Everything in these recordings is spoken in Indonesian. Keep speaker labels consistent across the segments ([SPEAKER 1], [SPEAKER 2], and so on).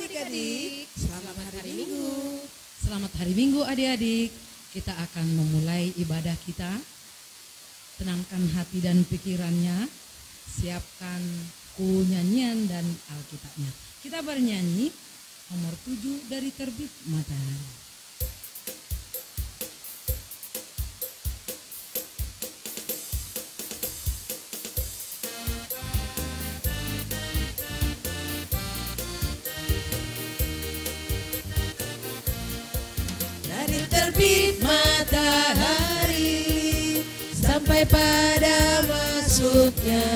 [SPEAKER 1] adik-adik, selamat hari Minggu.
[SPEAKER 2] Selamat hari Minggu adik-adik. Kita akan memulai ibadah kita. Tenangkan hati dan pikirannya. Siapkan nyanyian dan Alkitabnya. Kita bernyanyi nomor 7 dari Terbit Matahari.
[SPEAKER 1] Terbit matahari sampai pada masuknya,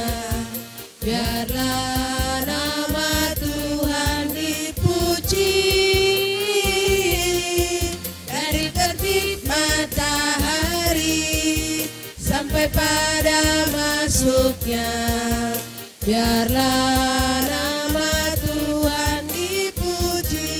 [SPEAKER 1] biarlah nama Tuhan dipuji. Dari terbit matahari sampai pada masuknya, biarlah nama Tuhan dipuji.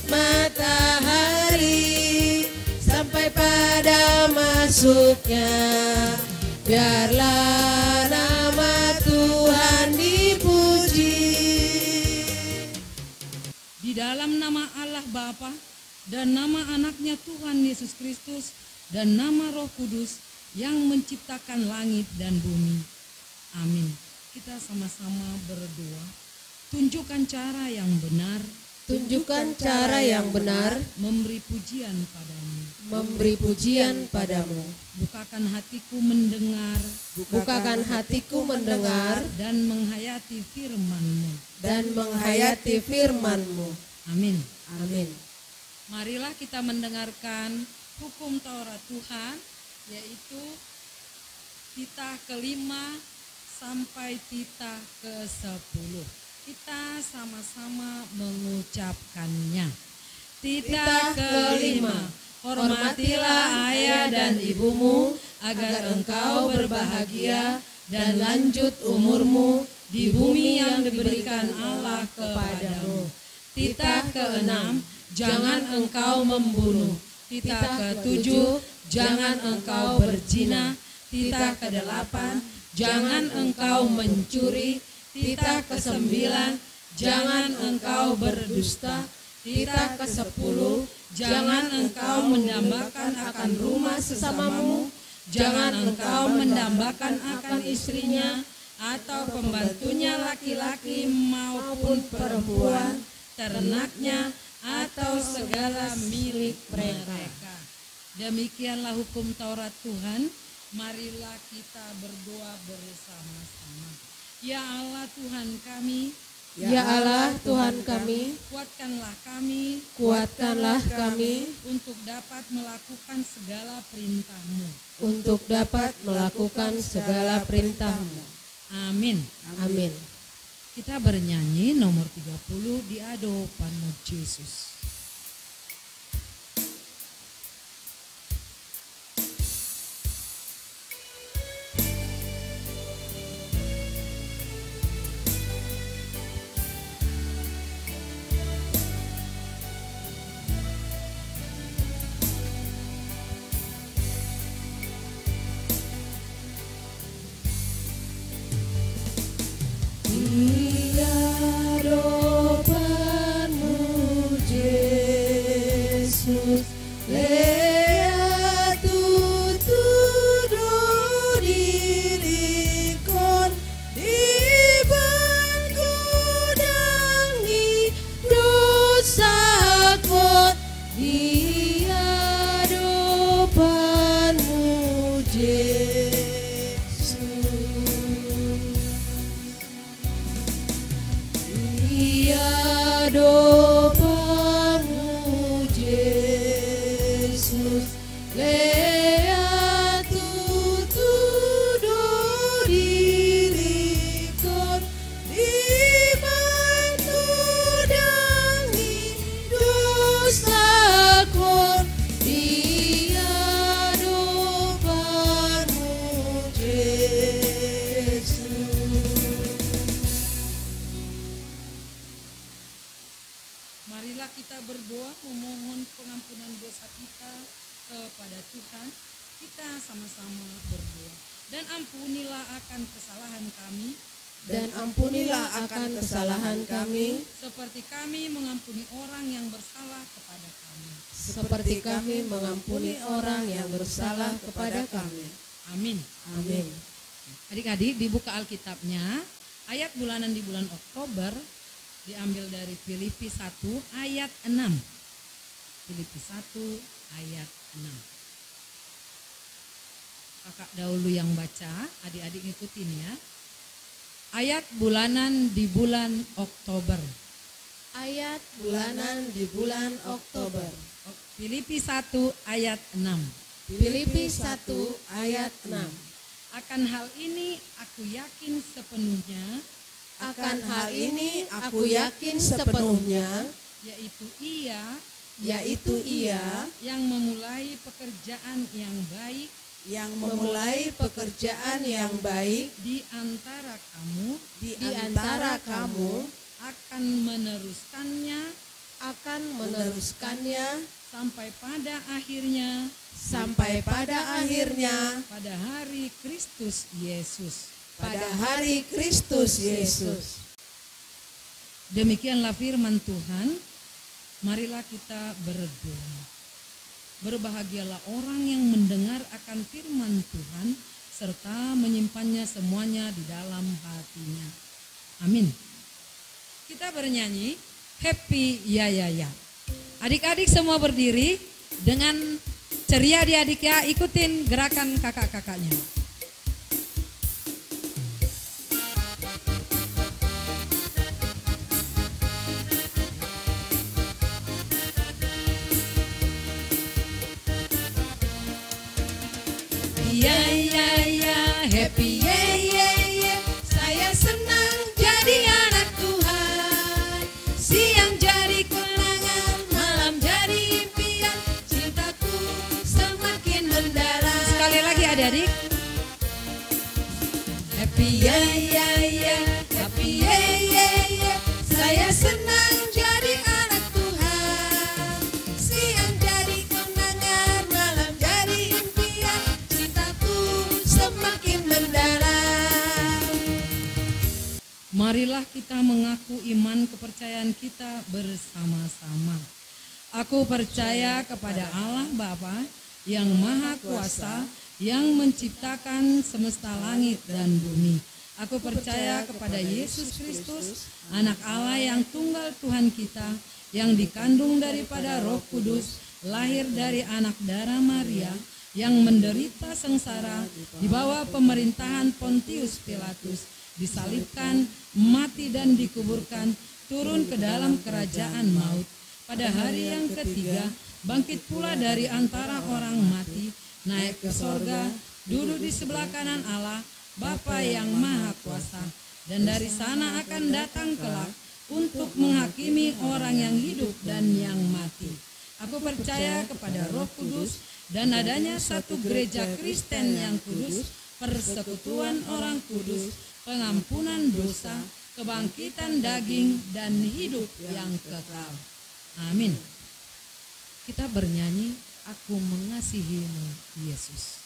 [SPEAKER 1] Matahari sampai pada masuknya, biarlah nama Tuhan dipuji.
[SPEAKER 2] Di dalam nama Allah Bapa dan nama anaknya Tuhan Yesus Kristus dan nama Roh Kudus yang menciptakan langit dan bumi. Amin. Kita sama-sama berdoa. Tunjukkan cara yang benar.
[SPEAKER 1] Tunjukkan cara yang benar,
[SPEAKER 2] memberi pujian padamu.
[SPEAKER 1] memberi pujian padamu.
[SPEAKER 2] Bukakan hatiku mendengar.
[SPEAKER 1] Bukakan hatiku mendengar
[SPEAKER 2] Dan menghayati firman-Mu.
[SPEAKER 1] dan menghayati firman-Mu.
[SPEAKER 2] Amin.
[SPEAKER 1] Amin.
[SPEAKER 2] Marilah kita mendengarkan hukum Taurat Tuhan, yaitu titah kelima sampai titah ke-10. Kita sama-sama mengucapkannya. Titah kelima, hormatilah ayah dan ibumu agar engkau berbahagia dan lanjut umurmu di bumi yang diberikan Allah kepadamu. Titah keenam, jangan engkau membunuh. Titah ketujuh, jangan engkau berzina. Titah kedelapan, jangan engkau mencuri. Titah ke-9, jangan engkau berdusta. Titah ke-10, jangan engkau mendambakan akan rumah sesamamu. Jangan engkau mendambakan akan istrinya atau pembantunya laki-laki maupun perempuan, ternaknya atau segala milik mereka. Demikianlah hukum Taurat Tuhan. Marilah kita berdoa bersama-sama. Ya Allah Tuhan kami,
[SPEAKER 1] Ya Allah Tuhan kami,
[SPEAKER 2] kuatkanlah kami
[SPEAKER 1] kuatkanlah kami
[SPEAKER 2] untuk dapat melakukan segala perintah-Mu.
[SPEAKER 1] untuk dapat melakukan segala perintah-Mu.
[SPEAKER 2] Amin.
[SPEAKER 1] Amin.
[SPEAKER 2] Kita bernyanyi nomor 30, di hadapan-Mu Yesus. sama-sama berdoa. Dan ampunilah akan kesalahan kami,
[SPEAKER 1] Dan ampunilah akan kesalahan kami,
[SPEAKER 2] seperti kami mengampuni orang yang bersalah kepada kami.
[SPEAKER 1] seperti kami mengampuni orang yang bersalah kepada kami.
[SPEAKER 2] Amin.
[SPEAKER 1] Amin.
[SPEAKER 2] Adik-adik, dibuka Alkitabnya, ayat bulanan di bulan Oktober diambil dari Filipi 1 ayat 6. Filipi 1 ayat 6. Kakak dahulu yang baca, adik-adik ngikutin ya. Ayat bulanan di bulan Oktober.
[SPEAKER 1] Ayat bulanan di bulan Oktober.
[SPEAKER 2] Filipi 1 ayat 6.
[SPEAKER 1] Filipi 1 ayat 6.
[SPEAKER 2] Akan hal ini aku yakin sepenuhnya,
[SPEAKER 1] Akan hal ini aku yakin sepenuhnya,
[SPEAKER 2] yaitu ia
[SPEAKER 1] Ia
[SPEAKER 2] yang memulai pekerjaan yang baik
[SPEAKER 1] yang memulai pekerjaan yang baik
[SPEAKER 2] di antara kamu
[SPEAKER 1] di antara kamu
[SPEAKER 2] akan meneruskannya
[SPEAKER 1] akan meneruskannya
[SPEAKER 2] sampai pada akhirnya pada hari Kristus Yesus.
[SPEAKER 1] pada hari Kristus Yesus.
[SPEAKER 2] Demikianlah firman Tuhan. Marilah kita berdoa. Berbahagialah orang yang mendengar akan firman Tuhan serta menyimpannya semuanya di dalam hatinya. Amin. Kita bernyanyi Happy Ya Ya Ya. Adik-adik semua berdiri dengan ceria adik-adik ya, ikutin gerakan kakak-kakaknya. Ya ya ya, happy ya ya ya. Saya senang jadi anak Tuhan. Siang jadi kenangan, malam jadi impian. Cintaku semakin mendalam. Sekali lagi adik-adik. Happy ya ya ya, happy ya ya ya. Saya senang jadi anak Tuhan. Siang jadi kenangan, malam jadi impian. Semakin mendalam. Marilah kita mengaku iman kepercayaan kita bersama-sama. Aku percaya kepada Allah Bapa yang Maha Kuasa, yang menciptakan semesta langit dan bumi. Aku percaya kepada Yesus Kristus, anak Allah yang tunggal Tuhan kita, yang dikandung daripada Roh Kudus, lahir dari anak darah Maria, yang menderita sengsara di bawah pemerintahan Pontius Pilatus, disalibkan, mati dan dikuburkan, turun ke dalam kerajaan maut. Pada hari yang ketiga, bangkit pula dari antara orang mati, naik ke sorga, duduk di sebelah kanan Allah, Bapa yang Maha Kuasa, dan dari sana akan datang kelak untuk menghakimi orang yang hidup dan yang mati. Aku percaya kepada Roh Kudus dan adanya satu gereja Kristen yang kudus, persekutuan orang kudus, pengampunan dosa, kebangkitan daging, dan hidup yang kekal. Amin. Kita bernyanyi, Aku Mengasihimu Yesus.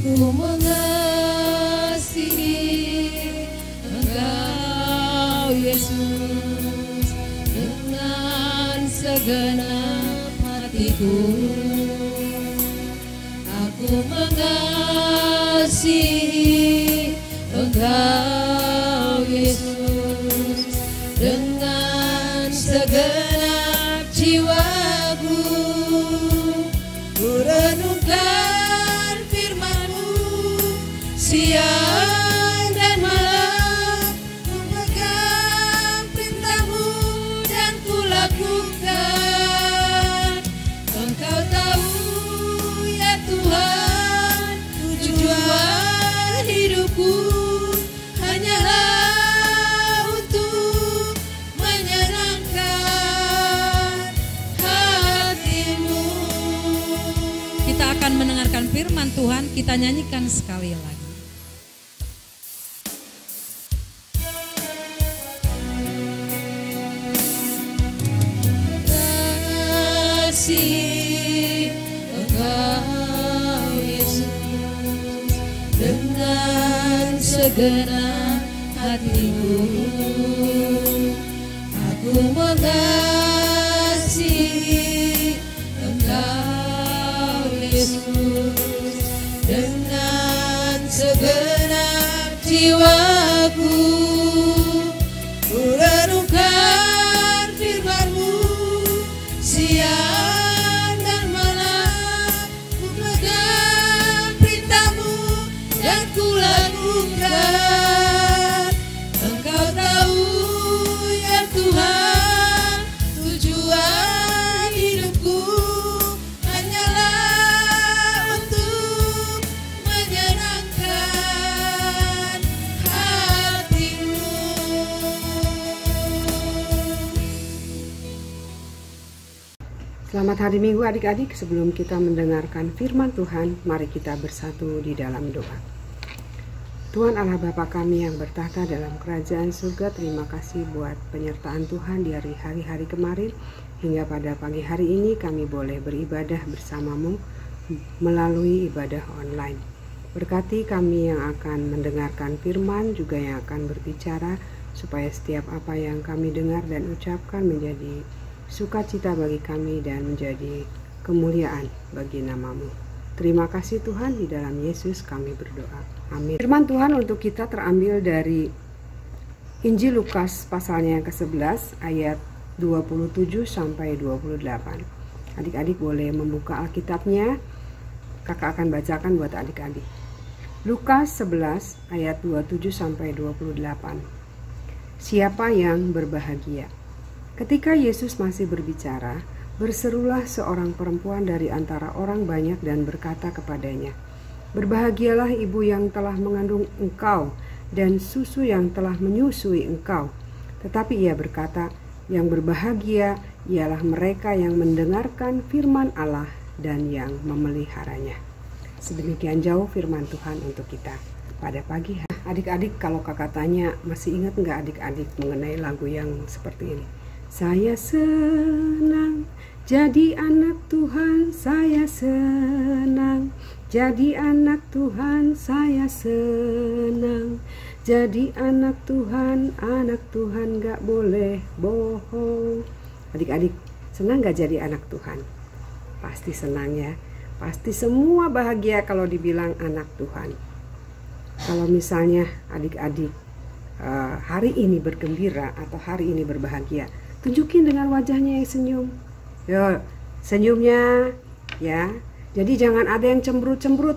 [SPEAKER 2] Aku mengasihi Engkau Yesus dengan segenap hatiku. Aku mengasihi Engkau Yesus dengan segenap jiwaku. Ku renungkan siang dan malam, ku pegang perintah-Mu dan ku lakukan. Engkau tahu ya Tuhan, tujuan hidupku kita nyanyikan sekali lagi.
[SPEAKER 1] Kasih Engkau Yesus dengan segenap hatiku, aku mengasihi Engkau Yesus dengan segenap jiwaku. Ku renungkan firman-Mu siang dan malam, ku pegang perintah-Mu dan ku lakukan. Engkau tahu ya Tuhan, tujuan hidupku hanyalah untuk menyenangkan hati-Mu.
[SPEAKER 3] Selamat hari Minggu adik-adik. Sebelum kita mendengarkan firman Tuhan, mari kita bersatu di dalam doa. Tuhan Allah Bapa kami yang bertahta dalam kerajaan surga, terima kasih buat penyertaan Tuhan di hari-hari kemarin. Hingga pada pagi hari ini kami boleh beribadah bersama-Mu melalui ibadah online. Berkati kami yang akan mendengarkan firman, juga yang akan berbicara, supaya setiap apa yang kami dengar dan ucapkan menjadi sukacita bagi kami dan menjadi kemuliaan bagi nama-Mu. Terima kasih Tuhan, di dalam Yesus kami berdoa. Amin. Firman Tuhan untuk kita terambil dari Injil Lukas pasalnya yang ke-11 ayat 27 sampai 28. Adik-adik boleh membuka Alkitabnya. Kakak akan bacakan buat adik-adik. Lukas 11 ayat 27 sampai 28. Siapa yang berbahagia? Ketika Yesus masih berbicara, berserulah seorang perempuan dari antara orang banyak dan berkata kepadanya, "Berbahagialah ibu yang telah mengandung engkau dan susu yang telah menyusui engkau." Tetapi ia berkata, "Yang berbahagia ialah mereka yang mendengarkan firman Allah dan yang memeliharanya." Sedemikian jauh firman Tuhan untuk kita pada pagi hari. Adik-adik, kalau kakak tanya, masih ingat nggak adik-adik mengenai lagu yang seperti ini? Saya senang jadi anak Tuhan, saya senang jadi anak Tuhan, saya senang jadi anak Tuhan gak boleh bohong. Adik-adik, senang gak jadi anak Tuhan? Pasti senang ya, pasti semua bahagia kalau dibilang anak Tuhan. Kalau misalnya adik-adik hari ini bergembira atau hari ini berbahagia, tunjukin dengan wajahnya yang senyum. Yo, senyumnya ya. Jadi jangan ada yang cemberut-cemberut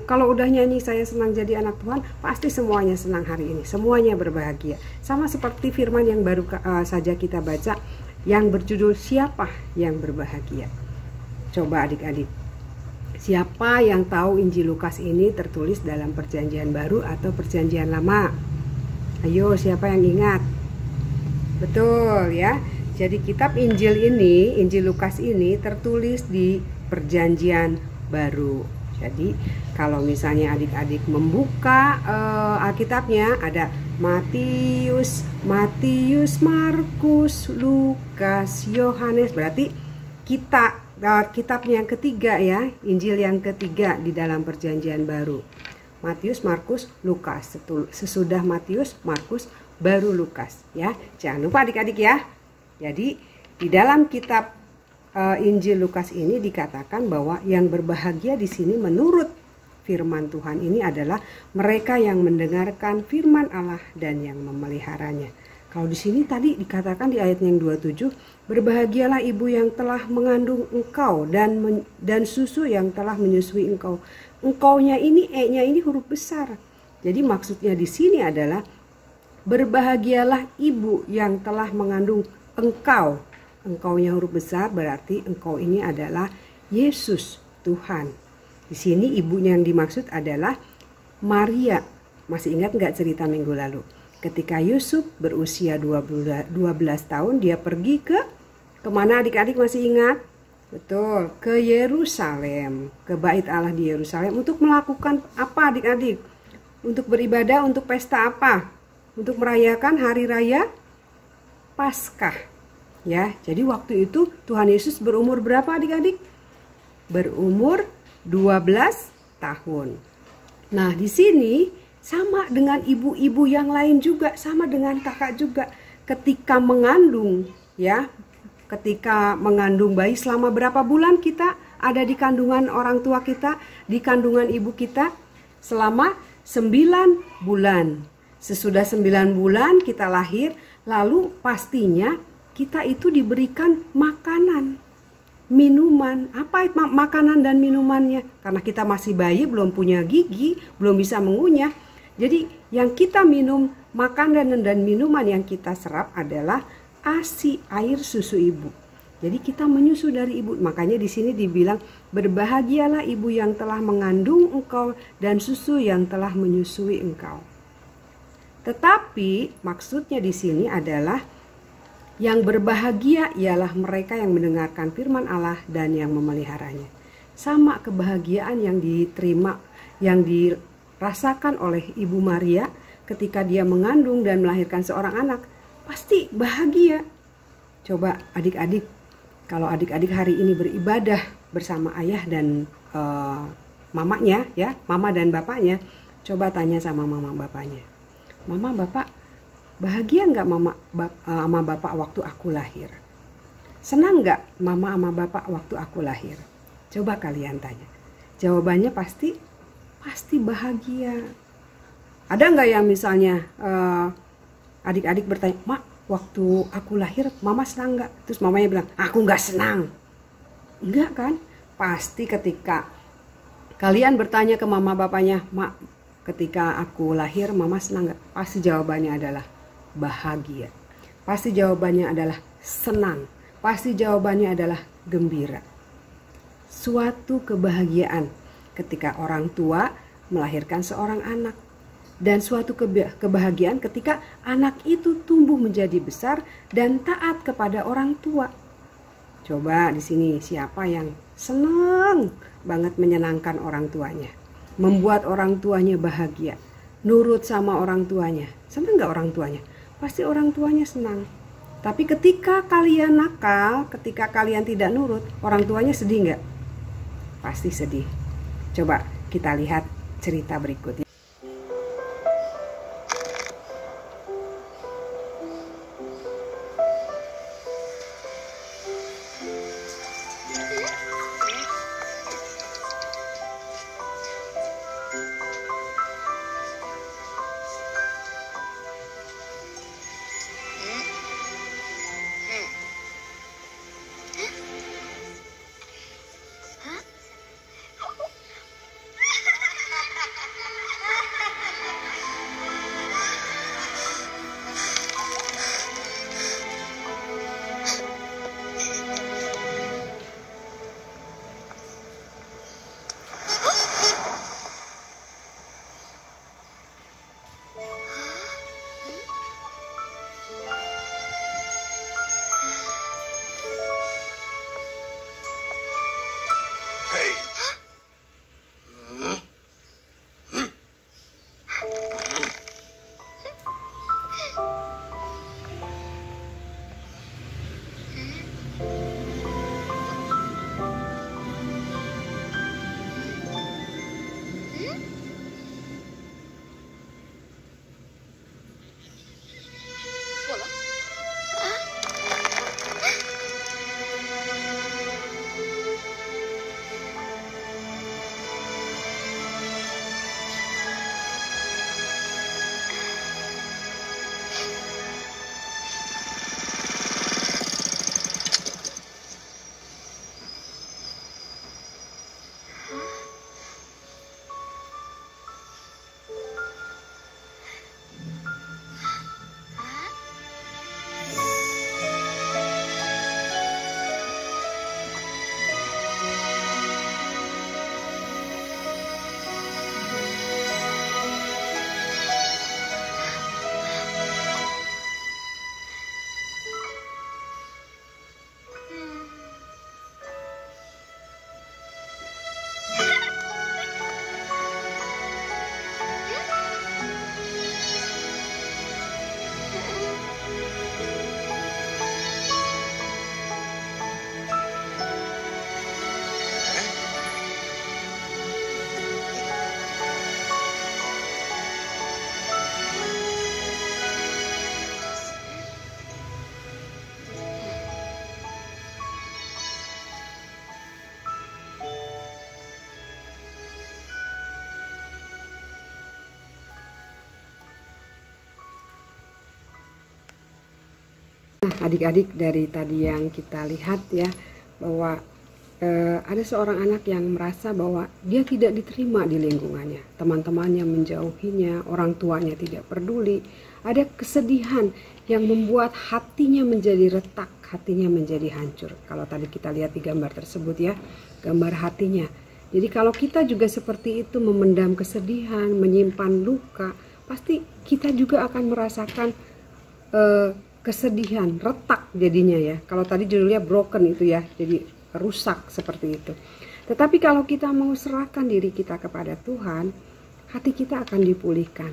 [SPEAKER 3] kalau udah nyanyi saya senang jadi anak Tuhan, pasti semuanya senang hari ini, semuanya berbahagia. Sama seperti firman yang baru saja kita baca yang berjudul Siapa yang Berbahagia. Coba adik-adik, siapa yang tahu Injil Lukas ini tertulis dalam Perjanjian Baru atau Perjanjian Lama? Ayo, siapa yang ingat? Betul ya. Jadi kitab Injil ini, Injil Lukas ini tertulis di Perjanjian Baru. Jadi kalau misalnya adik-adik membuka Alkitabnya, ada Matius, Markus, Lukas, Yohanes. Berarti kitabnya yang ketiga ya, Injil yang ketiga di dalam Perjanjian Baru. Matius, Markus, Lukas. Sesudah Matius, Markus, baru Lukas ya. Jangan lupa adik-adik ya. Jadi di dalam kitab Injil Lukas ini dikatakan bahwa yang berbahagia di sini menurut firman Tuhan ini adalah mereka yang mendengarkan firman Allah dan yang memeliharanya. Kalau di sini tadi dikatakan di ayat yang 27, berbahagialah ibu yang telah mengandung engkau dan susu yang telah menyusui engkau. Engkaunya ini, e-nya ini huruf besar. Jadi maksudnya di sini adalah berbahagialah ibu yang telah mengandung engkau. Engkaunya huruf besar berarti engkau ini adalah Yesus Tuhan. Di sini ibunya yang dimaksud adalah Maria. Masih ingat nggak cerita minggu lalu? Ketika Yusuf berusia 12 tahun, dia pergi kemana adik-adik masih ingat? Betul, ke Yerusalem, ke Bait Allah di Yerusalem untuk melakukan apa adik-adik? Untuk beribadah, untuk pesta apa? Untuk merayakan hari raya Paskah. Ya, jadi waktu itu Tuhan Yesus berumur berapa adik-adik? Berumur 12 tahun. Nah, di sini sama dengan ibu-ibu yang lain juga, sama dengan kakak juga. Ketika mengandung, ya, ketika mengandung bayi selama berapa bulan kita ada di kandungan orang tua kita, di kandungan ibu kita? Selama 9 bulan. Sesudah 9 bulan kita lahir, lalu pastinya kita itu diberikan makanan, minuman. Apa makanan dan minumannya? Karena kita masih bayi, belum punya gigi, belum bisa mengunyah. Jadi yang kita minum, makanan dan minuman yang kita serap adalah ASI, air susu ibu. Jadi kita menyusu dari ibu. Makanya di sini dibilang berbahagialah ibu yang telah mengandung engkau dan susu yang telah menyusui engkau. Tetapi maksudnya di sini adalah yang berbahagia ialah mereka yang mendengarkan firman Allah dan yang memeliharanya. Sama kebahagiaan yang diterima, yang dirasakan oleh Ibu Maria ketika dia mengandung dan melahirkan seorang anak. Pasti bahagia. Coba adik-adik, kalau adik-adik hari ini beribadah bersama ayah dan mamanya, ya, mama dan bapaknya, coba tanya sama mama bapaknya, mama bapak bahagia nggak sama bapak waktu aku lahir? Senang nggak mama sama bapak waktu aku lahir? Coba kalian tanya. Jawabannya pasti bahagia. Ada nggak yang misalnya adik-adik bertanya, mak, waktu aku lahir mama senang nggak? Terus mamanya bilang, aku nggak senang. Enggak kan? Pasti ketika kalian bertanya ke mama bapaknya, mak, ketika aku lahir mama senang nggak? Pasti jawabannya adalah bahagia. Pasti jawabannya adalah senang. Pasti jawabannya adalah gembira. Suatu kebahagiaan ketika orang tua melahirkan seorang anak. Dan suatu kebahagiaan ketika anak itu tumbuh menjadi besar dan taat kepada orang tua. Coba di sini siapa yang senang banget menyenangkan orang tuanya, membuat orang tuanya bahagia, nurut sama orang tuanya. Senang nggak orang tuanya? Pasti orang tuanya senang. Tapi ketika kalian nakal, ketika kalian tidak nurut, orang tuanya sedih nggak? Pasti sedih. Coba kita lihat cerita berikutnya. Nah, adik-adik, dari tadi yang kita lihat ya, bahwa ada seorang anak yang merasa bahwa dia tidak diterima di lingkungannya. Teman-temannya menjauhinya, orang tuanya tidak peduli. Ada kesedihan yang membuat hatinya menjadi retak, hatinya menjadi hancur. Kalau tadi kita lihat di gambar tersebut ya, gambar hatinya. Jadi kalau kita juga seperti itu, memendam kesedihan, menyimpan luka, pasti kita juga akan merasakan kesedihan, retak jadinya ya. Kalau tadi judulnya broken itu ya, jadi rusak seperti itu. Tetapi kalau kita mau serahkan diri kita kepada Tuhan, hati kita akan dipulihkan.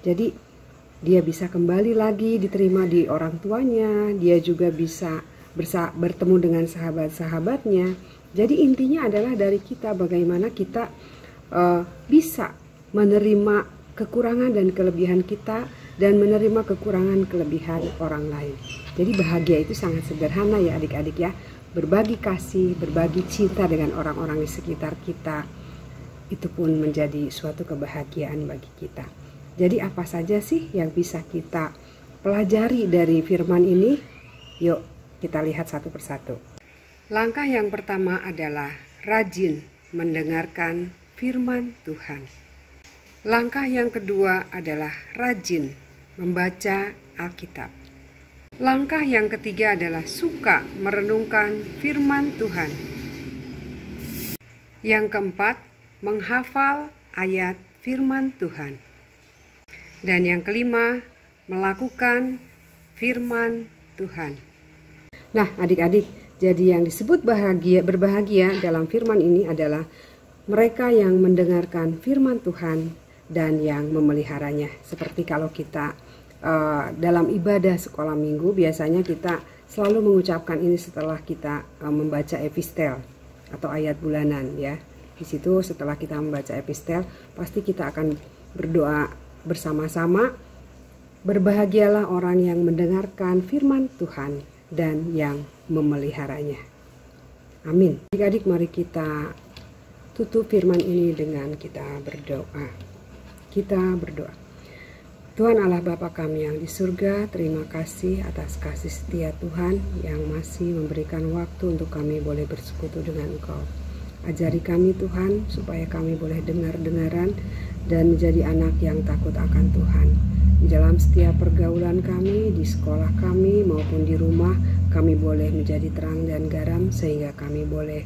[SPEAKER 3] Jadi dia bisa kembali lagi diterima di orang tuanya, dia juga bisa bertemu dengan sahabat-sahabatnya. Jadi intinya adalah dari kita, bagaimana kita bisa menerima kekurangan dan kelebihan kita, dan menerima kekurangan kelebihan orang lain. Jadi bahagia itu sangat sederhana ya adik-adik ya. Berbagi kasih, berbagi cinta dengan orang-orang di sekitar kita, itu pun menjadi suatu kebahagiaan bagi kita. Jadi apa saja sih yang bisa kita pelajari dari firman ini? Yuk kita lihat satu persatu. Langkah yang pertama adalah rajin mendengarkan firman Tuhan. Langkah yang kedua adalah rajin membaca Alkitab. Langkah yang ketiga adalah suka merenungkan firman Tuhan. Yang keempat, menghafal ayat firman Tuhan. Dan yang kelima, melakukan firman Tuhan. Nah, adik-adik, jadi yang disebut berbahagia dalam firman ini adalah mereka yang mendengarkan firman Tuhan dan yang memeliharanya. Seperti kalau kita dalam ibadah sekolah minggu, biasanya kita selalu mengucapkan ini setelah kita membaca epistel atau ayat bulanan ya. Di situ setelah kita membaca epistel, pasti kita akan berdoa bersama-sama. Berbahagialah orang yang mendengarkan firman Tuhan dan yang memeliharanya. Amin. Adik-adik, mari kita tutup firman ini dengan kita berdoa. Kita berdoa. Tuhan Allah Bapa kami yang di surga, terima kasih atas kasih setia Tuhan yang masih memberikan waktu untuk kami boleh bersekutu dengan Engkau. Ajari kami Tuhan supaya kami boleh dengar-dengaran dan menjadi anak yang takut akan Tuhan. Di dalam setiap pergaulan kami, di sekolah kami maupun di rumah, kami boleh menjadi terang dan garam sehingga kami boleh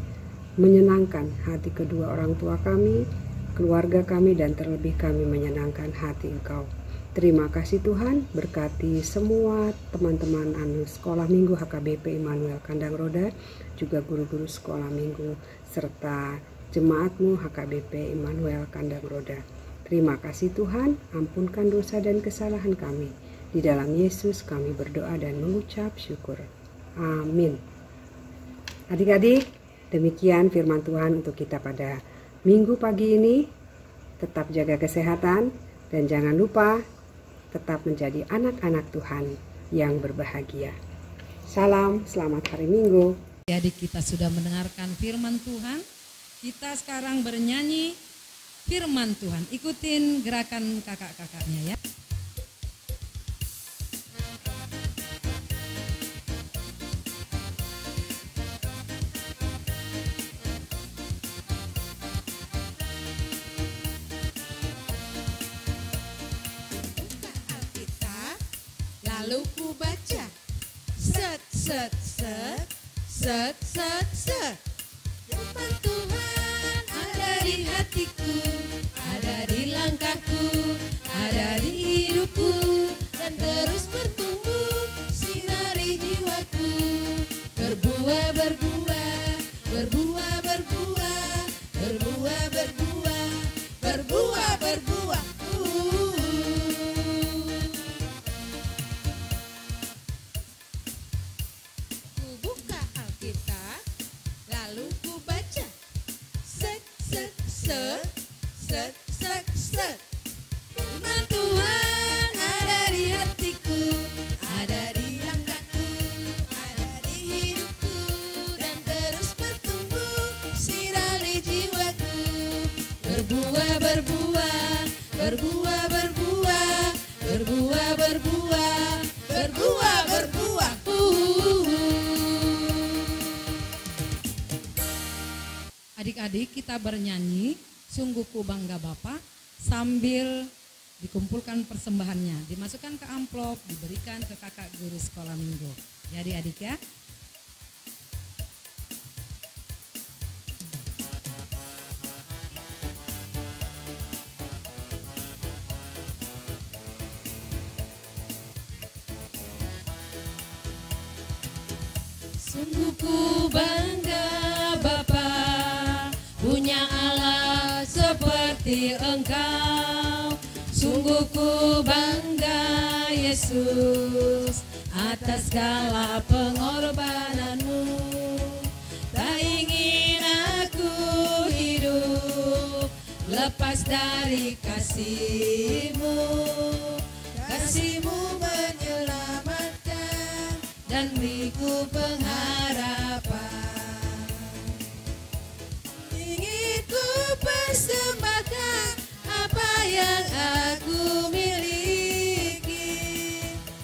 [SPEAKER 3] menyenangkan hati kedua orang tua kami, keluarga kami, dan terlebih kami menyenangkan hati Engkau. Terima kasih Tuhan, berkati semua teman-teman sekolah minggu HKBP Immanuel Kandang Roda, juga guru-guru sekolah minggu, serta jemaatmu HKBP Immanuel Kandang Roda. Terima kasih Tuhan, ampunkan dosa dan kesalahan kami. Di dalam Yesus kami berdoa dan mengucap syukur. Amin. Adik-adik, demikian firman Tuhan untuk kita pada minggu pagi ini. Tetap jaga kesehatan dan jangan lupa tetap menjadi anak-anak Tuhan yang berbahagia. Salam, selamat hari Minggu.
[SPEAKER 2] Adik, kita sudah mendengarkan firman Tuhan. Kita sekarang bernyanyi firman Tuhan. Ikutin gerakan kakak-kakaknya ya.
[SPEAKER 1] Lalu ku baca, set, set, set, set, set, set. Firman Tuhan ada di hatiku, ada di langkahku, ada di hidupku, dan terus bertumbuh, sinari jiwaku. Berbuah, berbuah, berbuah, berbuah, berbuah, berbuah, berbuah, berbuah. Berbuah, berbuah, berbuah, berbuah, berbuah, berbuah, berbuah, berbuah.
[SPEAKER 2] Adik-adik kita bernyanyi Sungguh Ku Bangga Bapa sambil dikumpulkan persembahannya, dimasukkan ke amplop, diberikan ke kakak guru sekolah minggu. Ya adik-adik ya.
[SPEAKER 1] Sungguh ku bangga Bapa, punya Allah seperti Engkau. Sungguh ku bangga Yesus, atas segala pengorbananmu. Tak ingin aku hidup lepas dari kasih-Mu. Kasih-Mu menyelamatkan dan beriku pengharapan. Ingin ku persembahkan apa yang aku miliki.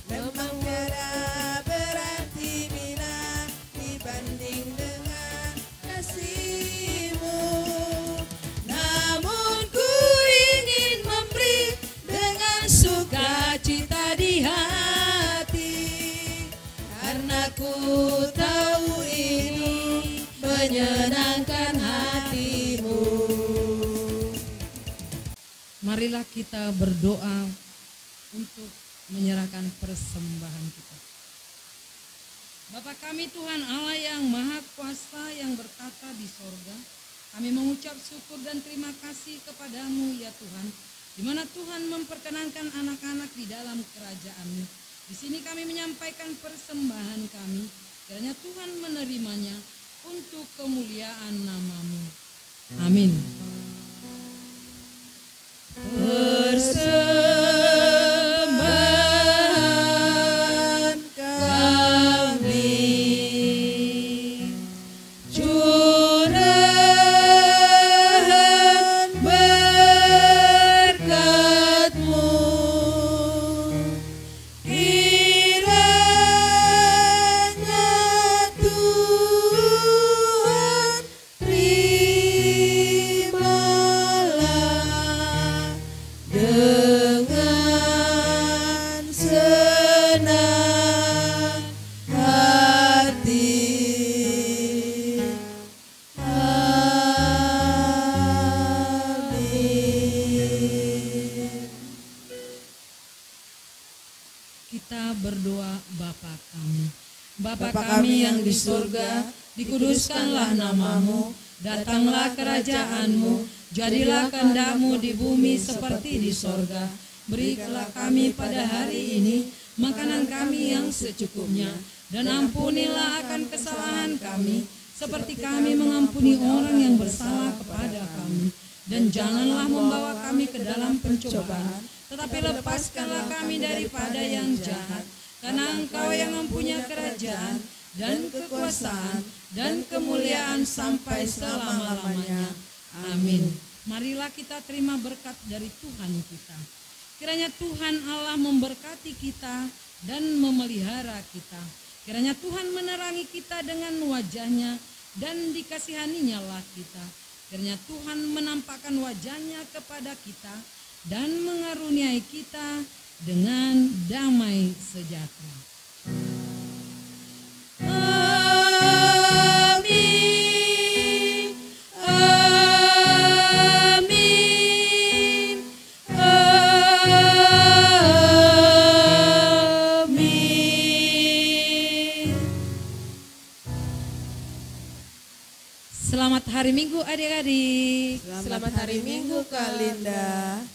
[SPEAKER 1] Memang tiada berarti bila dibanding dengan kasih-Mu. Namun ku ingin memberi dengan sukacita di hati, karena ku tahu ini menyenangkan hati-Mu.
[SPEAKER 2] Marilah kita berdoa untuk menyerahkan persembahan kita. Bapa kami Tuhan Allah yang Maha Kuasa yang bertata di sorga, kami mengucap syukur dan terima kasih kepadamu ya Tuhan, di mana Tuhan memperkenankan anak-anak di dalam kerajaan-Mu. Di sini kami menyampaikan persembahan kami, kiranya Tuhan menerimanya untuk kemuliaan nama-Mu. Amin.
[SPEAKER 1] Persembahan kami, curahan berkat-Mu, kiranya Tuhan terimalah dengan senang hati. Amin.
[SPEAKER 2] Kita berdoa Bapa kami. Bapa kami yang di surga, dikuduskanlah nama-Mu, datanglah kerajaan-Mu, jadilah kehendak-Mu di bumi seperti di sorga. Berikanlah kami pada hari ini makanan kami yang secukupnya, dan ampunilah akan kesalahan kami, seperti kami mengampuni orang yang bersalah kepada kami. Dan janganlah membawa kami ke dalam pencobaan, tetapi lepaskanlah kami daripada yang jahat. Karena Engkau yang mempunyai kerajaan dan kekuasaan dan kemuliaan sampai selama-lamanya. Amin. Marilah kita terima berkat dari Tuhan kita. Kiranya Tuhan Allah memberkati kita dan memelihara kita. Kiranya Tuhan menerangi kita dengan wajah-Nya dan dikasihaninya lah kita. Kiranya Tuhan menampakkan wajah-Nya kepada kita dan mengaruniai kita dengan damai sejahtera.
[SPEAKER 1] Amin. Amin. Amin.
[SPEAKER 2] Selamat hari Minggu adik-adik.
[SPEAKER 1] Selamat hari Minggu Kak Linda.